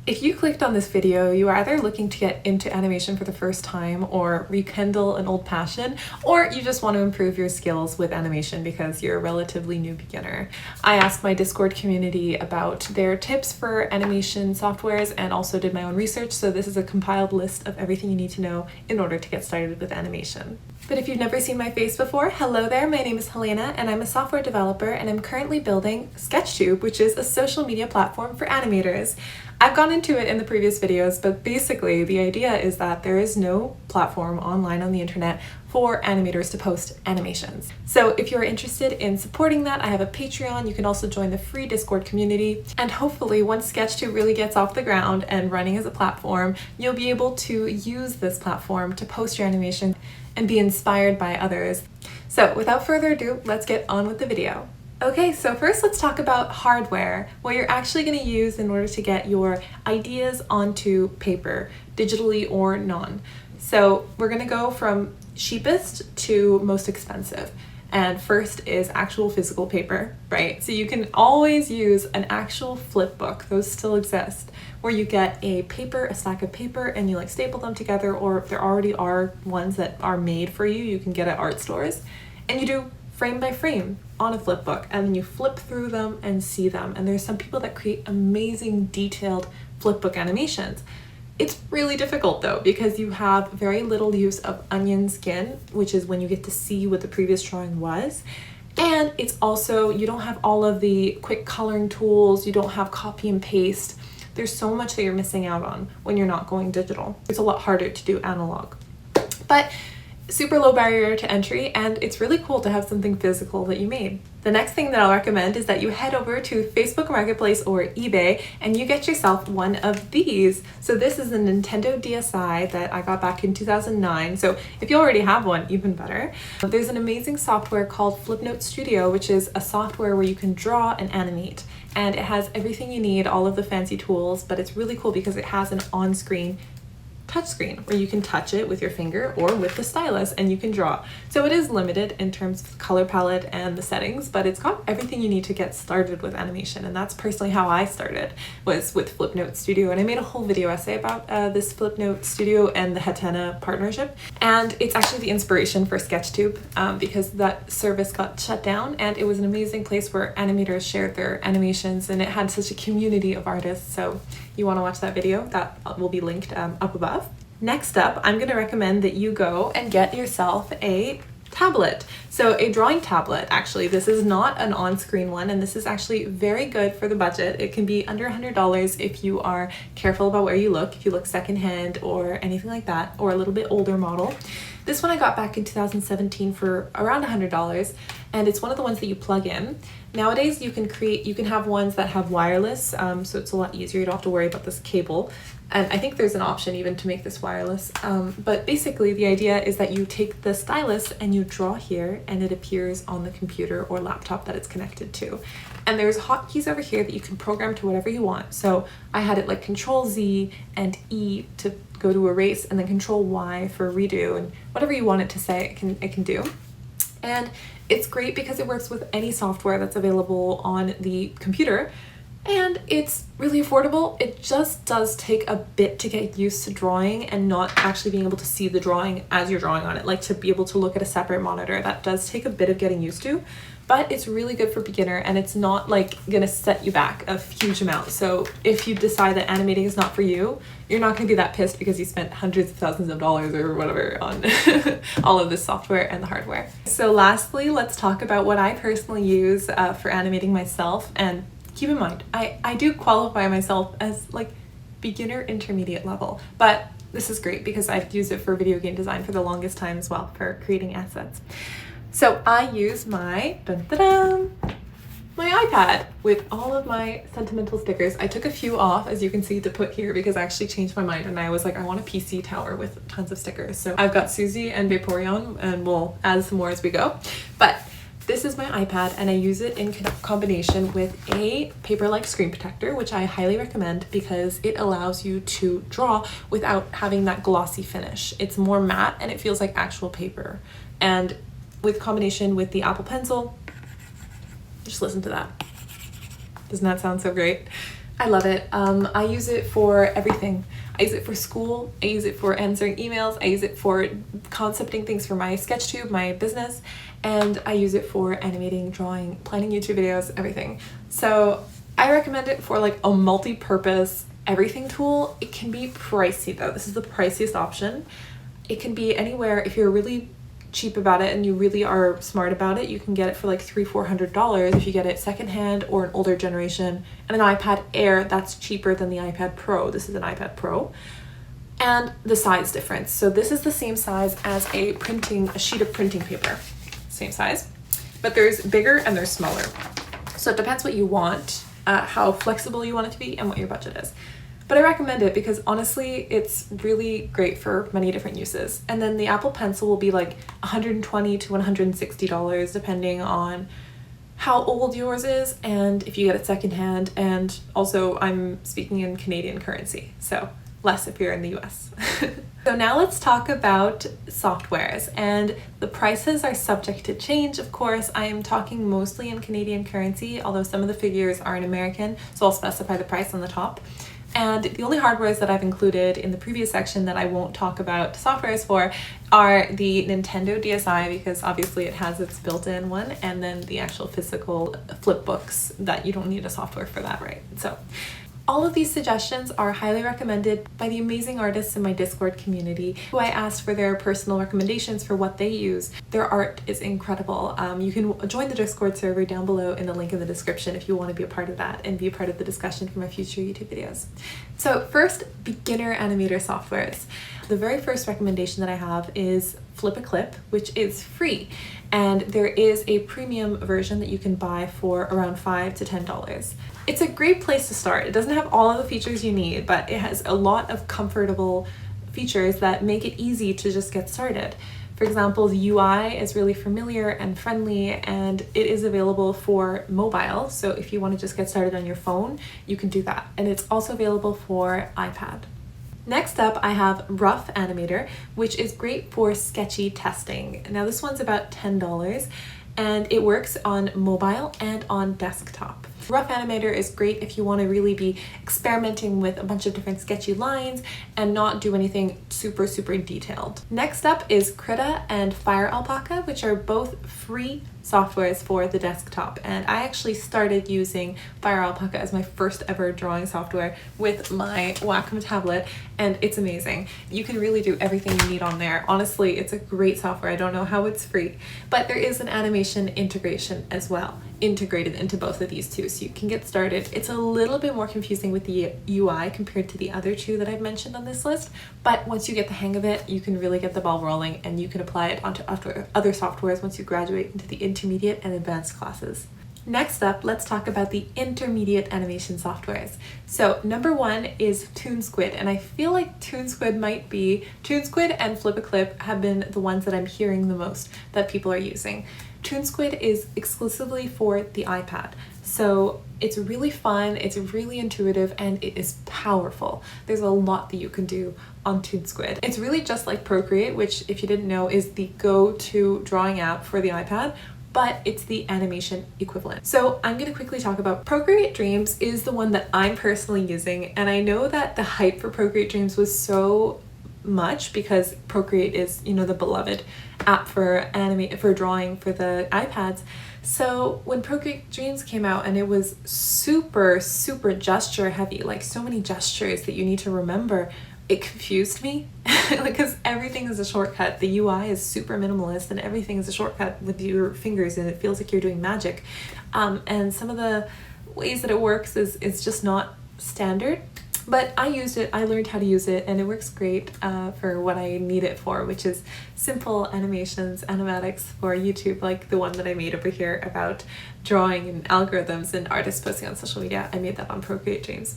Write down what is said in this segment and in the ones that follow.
If you clicked on this video, you are either looking to get into animation for the first time or rekindle an old passion, or you just want to improve your skills with animation because you're a relatively new beginner. I asked my Discord community about their tips for animation softwares and also did my own research, so this is a compiled list of everything you need to know in order to get started with animation. But if you've never seen my face before, hello there, my name is Helena and I'm a software developer and I'm currently building SketchTube, which is a social media platform for animators. I've gone into it in the previous videos, but basically the idea is that there is no platform online on the internet for animators to post animations. So if you're interested in supporting that, I have a Patreon. You can also join the free Discord community. And hopefully once SketchTube really gets off the ground and running as a platform, you'll be able to use this platform to post your animation and be inspired by others. So without further ado, let's get on with the video. Okay, so first let's talk about hardware, what you're actually going to use in order to get your ideas onto paper, digitally or non. So we're going to go from cheapest to most expensive. And first is actual physical paper, right? So you can always use an actual flip book, those still exist, where you get a stack of paper and you like staple them together, or if there already are ones that are made for you, you can get at art stores, and you do frame by frame on a flip book, and then you flip through them and see them. And there's some people that create amazing detailed flip book animations. It's really difficult though, because you have very little use of onion skin, which is when you get to see what the previous drawing was. And it's also, you don't have all of the quick coloring tools, you don't have copy and paste. There's so much that you're missing out on when you're not going digital. It's a lot harder to do analog. But super low barrier to entry, and it's really cool to have something physical that you made. The next thing that I'll recommend is that you head over to Facebook Marketplace or eBay and you get yourself one of these. So this is a Nintendo DSi that I got back in 2009. So if you already have one, even better. There's an amazing software called Flipnote Studio, which is a software where you can draw and animate. And it has everything you need, all of the fancy tools, but it's really cool because it has an on-screen touchscreen where you can touch it with your finger or with the stylus and you can draw. So it is limited in terms of the color palette and the settings, but it's got everything you need to get started with animation. And that's personally how I started, was with Flipnote Studio. And I made a whole video essay about this Flipnote Studio and the Hatena partnership. And it's actually the inspiration for SketchTube because that service got shut down, and it was an amazing place where animators shared their animations, and it had such a community of artists. So you want to watch that video, that will be linked up above. Next up, I'm going to recommend that you go and get yourself a tablet. So a drawing tablet, actually. This is not an on-screen one, and this is actually very good for the budget. It can be under $100 if you are careful about where you look, if you look secondhand or anything like that, or a little bit older model. This one I got back in 2017 for around $100, and it's one of the ones that you plug in. Nowadays you can have ones that have wireless, so it's a lot easier. You don't have to worry about this cable. And I think there's an option even to make this wireless. But basically the idea is that you take the stylus and you draw here, and it appears on the computer or laptop that it's connected to. And there's hotkeys over here that you can program to whatever you want. So I had it like Control Z and E to go to erase, and then Control Y for redo, and whatever you want it to say, it can do. And it's great because it works with any software that's available on the computer, and it's really affordable. It just does take a bit to get used to drawing and not actually being able to see the drawing as you're drawing on it, like to be able to look at a separate monitor. That does take a bit of getting used to, but it's really good for beginner, and it's not like gonna set you back a huge amount. So if you decide that animating is not for you, you're not gonna be that pissed because you spent hundreds of thousands of dollars or whatever on all of this software and the hardware. So lastly, let's talk about what I personally use for animating myself. And keep in mind, I do qualify myself as like beginner intermediate level, but this is great because I've used it for video game design for the longest time as well, for creating assets. So I use my iPad with all of my sentimental stickers. I took a few off, as you can see, to put here because I actually changed my mind and I was like, I want a PC tower with tons of stickers. So I've got Susie and Vaporeon, and we'll add some more as we go. But this is my iPad, and I use it in combination with a paper-like screen protector, which I highly recommend because it allows you to draw without having that glossy finish. It's more matte and it feels like actual paper. And with combination with the Apple Pencil, just listen to that. Doesn't that sound so great? I love it. I use it for everything. I use it for school, I use it for answering emails, I use it for concepting things for my SketchTube, my business, and I use it for animating, drawing, planning YouTube videos, everything. So I recommend it for like a multi-purpose everything tool. It can be pricey though. This is the priciest option. It can be anywhere. If you're really cheap about it and you really are smart about it, you can get it for like $300-400 if you get it secondhand or an older generation. And an iPad Air, that's cheaper than the iPad Pro. This is an iPad Pro. And the size difference. So this is the same size as a sheet of printing paper. Same size. But there's bigger and there's smaller. So it depends what you want, how flexible you want it to be, and what your budget is. But I recommend it because honestly, it's really great for many different uses. And then the Apple Pencil will be like $120 to $160 depending on how old yours is and if you get it secondhand. And also I'm speaking in Canadian currency, so less if you're in the US. So now let's talk about softwares, and the prices are subject to change. Of course, I am talking mostly in Canadian currency, although some of the figures are in American, so I'll specify the price on the top. And the only hardwares that I've included in the previous section that I won't talk about softwares for are the Nintendo DSi, because obviously it has its built-in one, and then the actual physical flipbooks that you don't need a software for that, right? So all of these suggestions are highly recommended by the amazing artists in my Discord community, who I asked for their personal recommendations for what they use. Their art is incredible. You can join the Discord server down below in the link in the description if you want to be a part of that and be a part of the discussion for my future YouTube videos. So first, beginner animator softwares. The very first recommendation that I have is flipaclip, which is free. And there is a premium version that you can buy for around $5 to $10. It's a great place to start. It doesn't have all of the features you need, but it has a lot of comfortable features that make it easy to just get started. For example, the UI is really familiar and friendly, and it is available for mobile. So if you want to just get started on your phone, you can do that. And it's also available for iPad. Next up, I have Rough Animator, which is great for sketchy testing. Now this one's about $10, and it works on mobile and on desktop. Rough Animator is great if you want to really be experimenting with a bunch of different sketchy lines and not do anything super detailed. Next up is Krita and Fire Alpaca, which are both free softwares for the desktop. And I actually started using Fire Alpaca as my first ever drawing software with my Wacom tablet, and it's amazing. You can really do everything you need on there. Honestly, it's a great software. I don't know how it's free, but there is an animation integration as well, integrated into both of these two, so you can get started. It's a little bit more confusing with the UI compared to the other two that I've mentioned on this list, but once you get the hang of it, you can really get the ball rolling, and you can apply it onto other softwares once you graduate into the intermediate and advanced classes. Next up, let's talk about the intermediate animation softwares. So number one is toonsquid, and I feel like toonsquid and flipaclip have been the ones that I'm hearing the most that people are using. toonsquid is exclusively for the iPad. So it's really fun, it's really intuitive, and it is powerful. There's a lot that you can do on toonsquid. It's really just like Procreate, which, if you didn't know, is the go-to drawing app for the iPad, but it's the animation equivalent. So I'm gonna quickly talk about Procreate Dreams is the one that I'm personally using, and I know that the hype for Procreate Dreams was so much because Procreate is, you know, the beloved app for drawing for the iPads. So when Procreate Dreams came out and it was super gesture heavy, like so many gestures that you need to remember, it confused me because everything is a shortcut. The UI is super minimalist and everything is a shortcut with your fingers, and it feels like you're doing magic. And some of the ways that it works is just not standard. But I used it, I learned how to use it, and it works great for what I need it for, which is simple animations, animatics for YouTube, like the one that I made over here about drawing and algorithms and artists posting on social media. I made that on Procreate Dreams.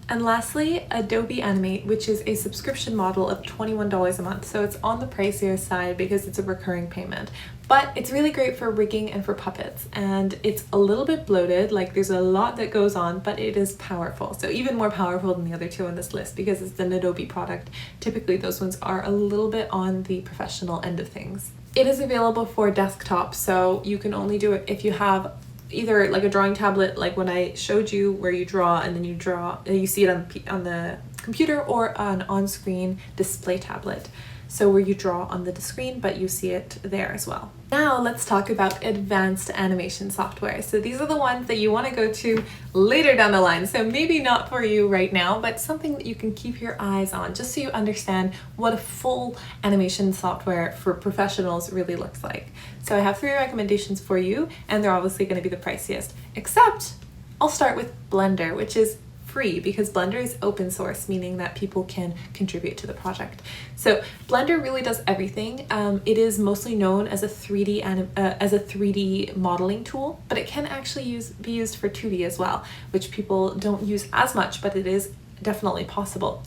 And lastly, Adobe Animate, which is a subscription model of $21 a month. So it's on the pricier side because it's a recurring payment. But it's really great for rigging and for puppets. And it's a little bit bloated, like there's a lot that goes on, but it is powerful. So even more powerful than the other two on this list because it's an Adobe product. Typically those ones are a little bit on the professional end of things. It is available for desktop, so you can only do it if you have either like a drawing tablet, like when I showed you where you draw and then you see it on the computer, or an on-screen display tablet. So where you draw on the screen, but you see it there as well. Now let's talk about advanced animation software. So these are the ones that you want to go to later down the line. So maybe not for you right now, but something that you can keep your eyes on just so you understand what a full animation software for professionals really looks like. So I have 3 recommendations for you, and they're obviously going to be the priciest, except I'll start with Blender, which is free because Blender is open source, meaning that people can contribute to the project. So Blender really does everything. It is mostly known as a 3D modeling tool, but it can actually be used for 2D as well, which people don't use as much, but it is definitely possible.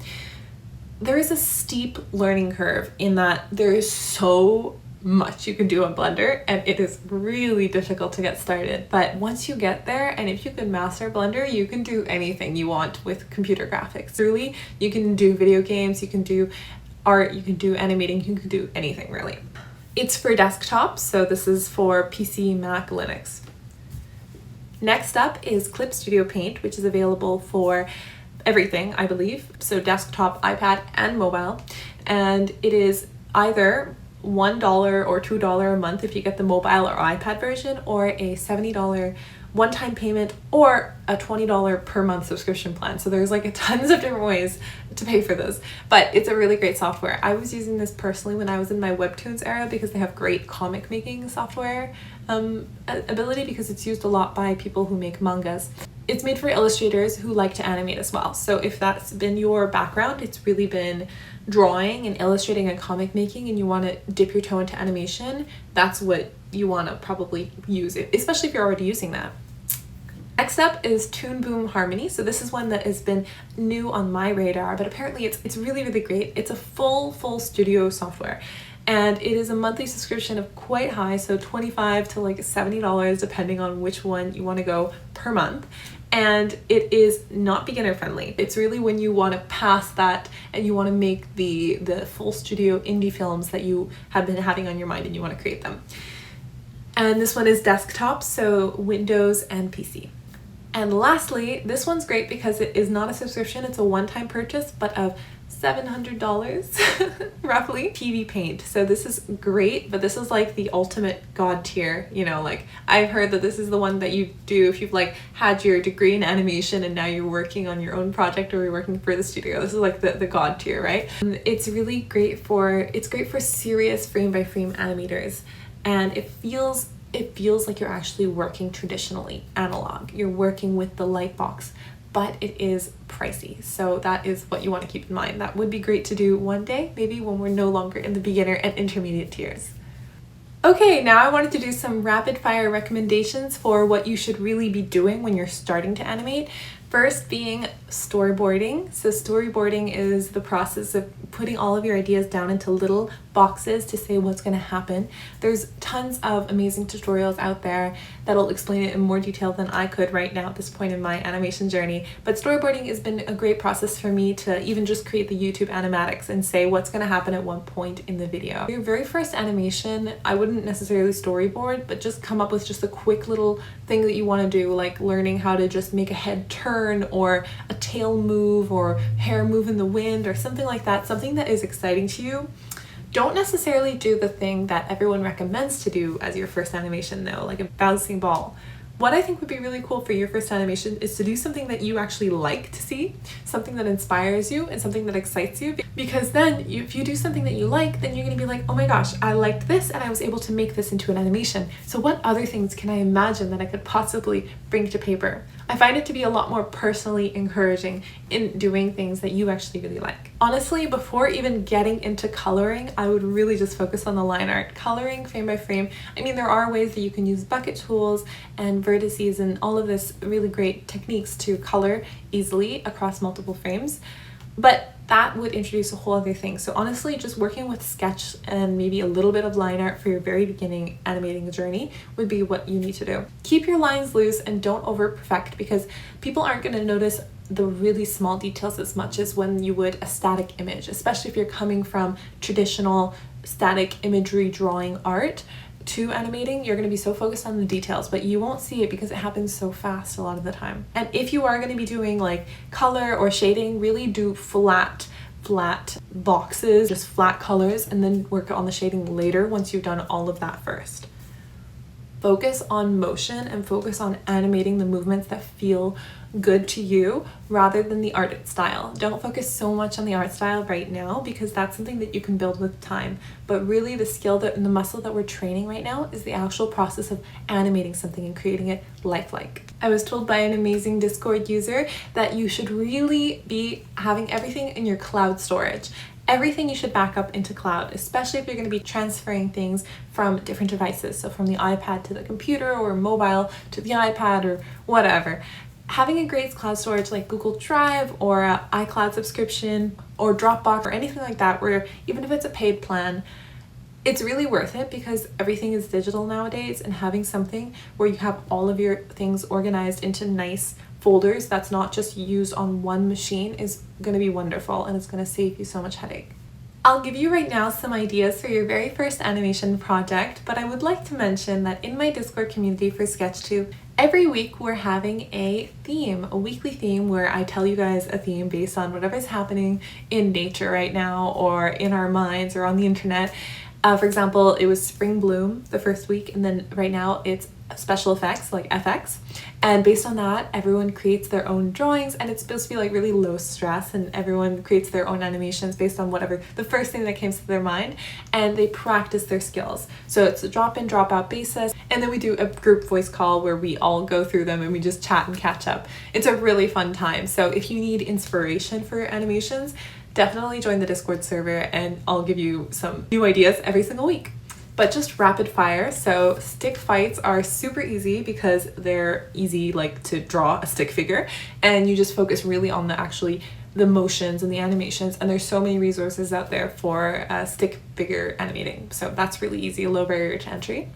There is a steep learning curve in that there is so much you can do on Blender, and it is really difficult to get started. But once you get there, and if you can master Blender, you can do anything you want with computer graphics. Really, you can do video games, you can do art, you can do animating, you can do anything really. It's for desktop, so this is for PC, Mac, Linux. Next up is Clip Studio Paint, which is available for everything, I believe. So desktop, iPad, and mobile. And it is either $1 or $2 a month if you get the mobile or iPad version, or a $70 one-time payment, or a $20 per month subscription plan. So there's like tons of different ways to pay for this, but it's a really great software. I was using this personally when I was in my Webtoons era because they have great comic making software ability, because it's used a lot by people who make mangas. It's made for illustrators who like to animate as well. So if that's been your background, it's really been drawing and illustrating and comic making, and you want to dip your toe into animation, that's what you want to probably use it, especially if you're already using that. Next up is Toonboom Harmony. So this is one that has been new on my radar, but apparently it's really, really great. It's a full studio software, and it is a monthly subscription of quite high, so $25 to like $70 depending on which one you want to go per month. And it is not beginner friendly. It's really when you want to pass that and you want to make the full studio indie films that you have been having on your mind and you want to create them. And this one is desktop, so Windows and PC. And lastly, this one's great because it is not a subscription, it's a one-time purchase, but of $700 roughly. tvpaint. So this is great, but this is like the ultimate god tier, you know, like I've heard that this is the one that you do if you've like had your degree in animation and now you're working on your own project or you're working for the studio. This is like the god tier, right? It's really great for serious frame by frame animators, and it feels like you're actually working traditionally analog. You're working with the light box, but it is pricey. So that is what you want to keep in mind. That would be great to do one day, maybe when we're no longer in the beginner and intermediate tiers. Okay, now I wanted to do some rapid fire recommendations for what you should really be doing when you're starting to animate. First being storyboarding. So storyboarding is the process of putting all of your ideas down into little boxes to say what's going to happen. There's tons of amazing tutorials out there that'll explain it in more detail than I could right now at this point in my animation journey. But storyboarding has been a great process for me to even just create the YouTube animatics and say what's going to happen at one point in the video. Your very first animation, I wouldn't necessarily storyboard, but just come up with just a quick little thing that you want to do, like learning how to just make a head turn or a tail move or hair move in the wind or something like that, something that is exciting to you. Don't necessarily do the thing that everyone recommends to do as your first animation though, like a bouncing ball. What I think would be really cool for your first animation is to do something that you actually like to see, something that inspires you and something that excites you, because then if you do something that you like, then you're going to be like, oh my gosh, I liked this and I was able to make this into an animation. So what other things can I imagine that I could possibly bring to paper? I find it to be a lot more personally encouraging in doing things that you actually really like. Honestly, before even getting into coloring, I would really just focus on the line art. Coloring frame by frame, I mean, there are ways that you can use bucket tools and vertices and all of this really great techniques to color easily across multiple frames, but that would introduce a whole other thing. So honestly, just working with sketch and maybe a little bit of line art for your very beginning animating journey would be what you need to do. Keep your lines loose and don't over perfect, because people aren't going to notice the really small details as much as when you would a static image, especially if you're coming from traditional static imagery drawing art. to animating, you're going to be so focused on the details, but you won't see it because it happens so fast a lot of the time. And if you are going to be doing like color or shading, really do flat boxes, just flat colors, and then work on the shading later once you've done all of that first. Focus on motion and focus on animating the movements that feel good to you rather than the art style. Don't focus so much on the art style right now because that's something that you can build with time. But really the skill and the muscle that we're training right now is the actual process of animating something and creating it lifelike. I was told by an amazing Discord user that you should really be having everything in your cloud storage. Everything you should back up into cloud, especially if you're going to be transferring things from different devices. So from the iPad to the computer or mobile to the iPad or whatever. Having a great cloud storage like Google Drive or an iCloud subscription or Dropbox or anything like that, where even if it's a paid plan, it's really worth it because everything is digital nowadays, and having something where you have all of your things organized into nice folders that's not just used on one machine is going to be wonderful, and it's going to save you so much headache. I'll give you right now some ideas for your very first animation project, but I would like to mention that in my Discord community for SketchTube, every week we're having a theme, a weekly theme where I tell you guys a theme based on whatever's happening in nature right now or in our minds or on the internet. For example, it was spring bloom the first week, and then right now it's special effects like FX, and based on that everyone creates their own drawings, and it's supposed to be like really low stress, and everyone creates their own animations based on whatever the first thing that came to their mind, and they practice their skills. So it's a drop in drop out basis, and then we do a group voice call where we all go through them and we just chat and catch up. It's a really fun time. So if you need inspiration for your animations, definitely join the Discord server and I'll give you some new ideas every single week. But just rapid fire. So stick fights are super easy because they're easy like to draw a stick figure, and you just focus really on the motions and the animations, and there's so many resources out there for stick figure animating. So that's really easy, a low barrier to entry.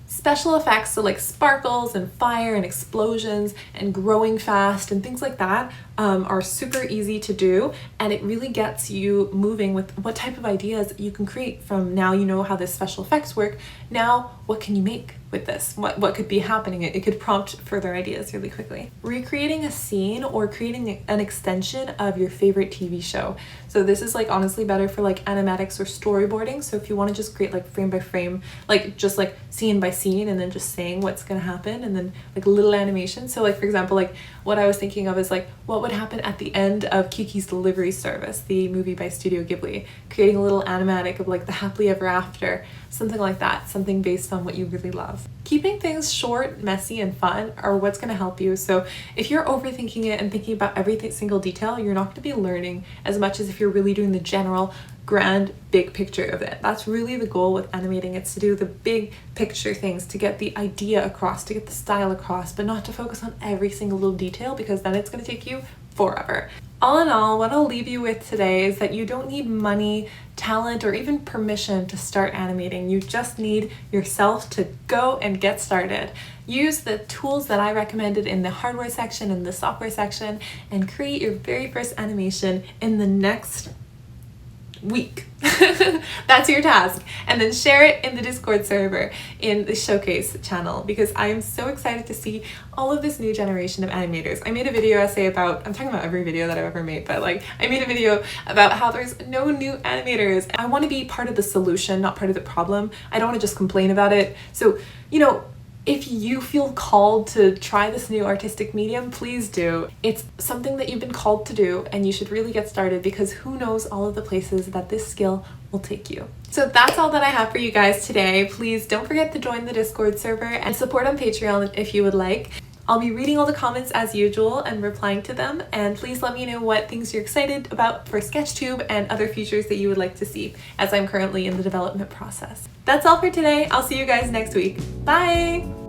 Special effects, so like sparkles and fire and explosions and growing fast and things like that are super easy to do, and it really gets you moving with what type of ideas you can create from now you know how the special effects work. Now what can you make with this? What could be happening? It could prompt further ideas really quickly. Recreating a scene or creating an extension of your favorite TV show. So this is like honestly better for like animatics or storyboarding. So if you want to just create like frame by frame, like just like scene by scene, and then just saying what's gonna happen, and then like little animation. So like for example, like what I was thinking of is like what would happen at the end of Kiki's Delivery Service, the movie by Studio Ghibli, creating a little animatic of like the happily ever after, something like that, something based on what you really love. Keeping things short, messy, and fun are what's going to help you. So if you're overthinking it and thinking about every single detail, you're not going to be learning as much as if you're really doing the general grand big picture of it. That's really the goal with animating. It's to do the big picture things, to get the idea across, to get the style across, but not to focus on every single little detail, because then it's going to take you forever. All in all, what I'll leave you with today is that you don't need money, talent, or even permission to start animating. You just need yourself to go and get started. Use the tools that I recommended in the hardware section and the software section, and create your very first animation in the next week. That's your task. And then share it in the Discord server in the showcase channel, because I am so excited to see all of this new generation of animators. I made a video essay about, I'm talking about every video that I've ever made, but like I made a video about how there's no new animators. I want to be part of the solution, not part of the problem. I don't want to just complain about it. So, you know, if you feel called to try this new artistic medium, please do. It's something that you've been called to do, and you should really get started, because who knows all of the places that this skill will take you. So that's all that I have for you guys today. Please don't forget to join the Discord server and support on Patreon if you would like. I'll be reading all the comments as usual and replying to them, and please let me know what things you're excited about for SketchTube and other features that you would like to see, as I'm currently in the development process. That's all for today. I'll see you guys next week. Bye!